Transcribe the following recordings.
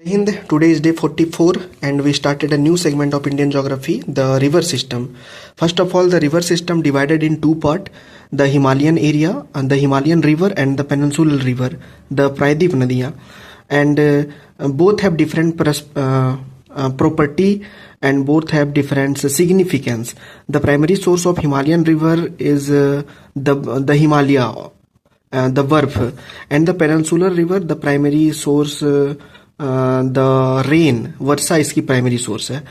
Hind, today is day 44 and we started a new segment of Indian geography, the river system. First of all, the river system divided in two parts, the Himalayan area and the Himalayan river and the peninsular river, the Praidip Nadiya. And both have different property and both have different significance. The primary source of Himalayan river is the Himalaya, the Varf, and the peninsular river, the primary source the rain, वर्षा इसकी primary source है.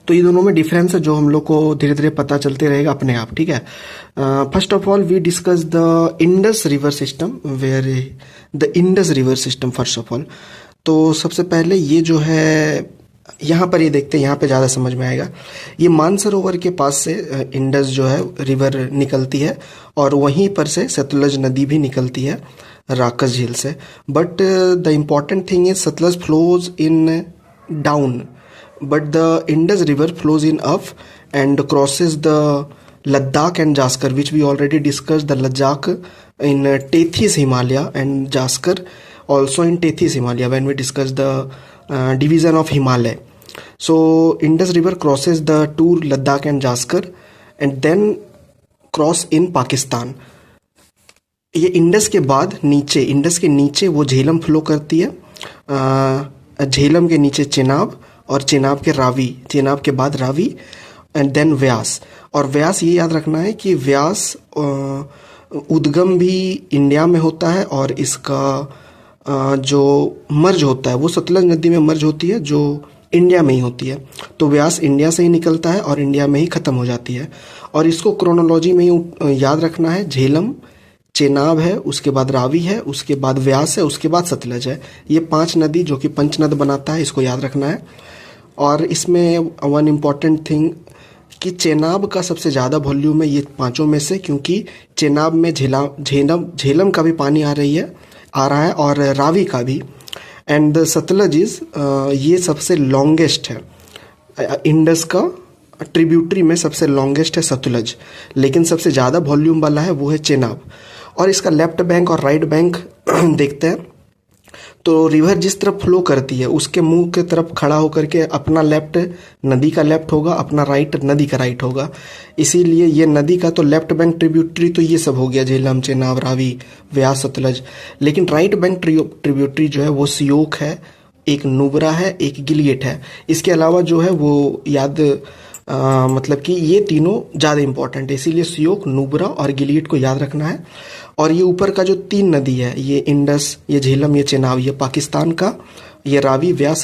तो ये दोनों में difference है जो हम लोग को धीरे धीरे पता चलते रहेगा अपने आप. ठीक है. First of all we discuss the Indus river system, where the Indus river system first of all. तो सबसे पहले ये जो है यहाँ पर ये देखते हैं, यहाँ पे ज़्यादा समझ में आएगा. ये मानसरोवर के पास से इंडस जो है रिवर निकलती है और वहीं पर से सतलज नदी भी निकलती है राकस झील से. But the important thing is Sutlej flows in down but the Indus river flows in up and crosses the Ladakh and Zanskar which we already discuss the Ladakh in Tethys Himalaya and Zanskar also in Tethys Himalaya when we discuss the division of Himalaya. So Indus River crosses the two Ladakh and Jaskar and then cross in Pakistan. ये Indus के बाद नीचे, Indus के नीचे वो Jhelum flow करती है, झेलम के नीचे चेनाब और चेनाब के रावी, चेनाब के बाद रावी एंड देन व्यास. और व्यास ये याद रखना है कि व्यास उद्गम भी इंडिया में होता है और इसका जो मर्ज होता है वो सतलज नदी में मर्ज होती है जो इंडिया में ही होती है. तो व्यास इंडिया से ही निकलता है और इंडिया में ही ख़त्म हो जाती है. और इसको क्रोनोलॉजी में ही याद रखना है. झेलम, चेनाब है, उसके बाद रावी है, उसके बाद व्यास है, उसके बाद सतलज है. ये पांच नदी जो कि पंचनद बनाता है, इसको याद रखना है. और इसमें वन इम्पॉर्टेंट थिंग कि चेनाब का सबसे ज़्यादा वॉल्यूम है ये पाँचों में से, क्योंकि चेनाब में झेलम का भी पानी आ रहा है और रावी का भी. एंड द सतलज इज ये सबसे लॉन्गेस्ट है. इंडस का ट्रिब्यूटरी में सबसे लॉन्गेस्ट है सतलज, लेकिन सबसे ज़्यादा वॉल्यूम वाला है वो है चेनाब. और इसका लेफ्ट बैंक और राइट बैंक देखते हैं. तो रिवर जिस तरफ फ्लो करती है उसके मुंह के तरफ खड़ा होकर के अपना लेफ्ट नदी का लेफ्ट होगा, अपना राइट नदी का राइट होगा. इसीलिए ये नदी का तो लेफ्ट बैंक ट्रिब्यूटरी तो ये सब हो गया, झेलम, चेनाब, रावी, व्यास, सतलज. लेकिन राइट बैंक ट्रिब्यूटरी जो है वो सियोक है, एक नुब्रा है, एक गिलियट है. इसके अलावा जो है वो याद मतलब कि ये तीनों ज़्यादा इंपॉर्टेंट है, इसीलिए सियोक, नुब्रा और गिलियट को याद रखना है. और ये ऊपर का जो तीन नदी है, ये इंडस, ये झेलम, ये चेनाब, ये पाकिस्तान का, ये रावी, व्यास,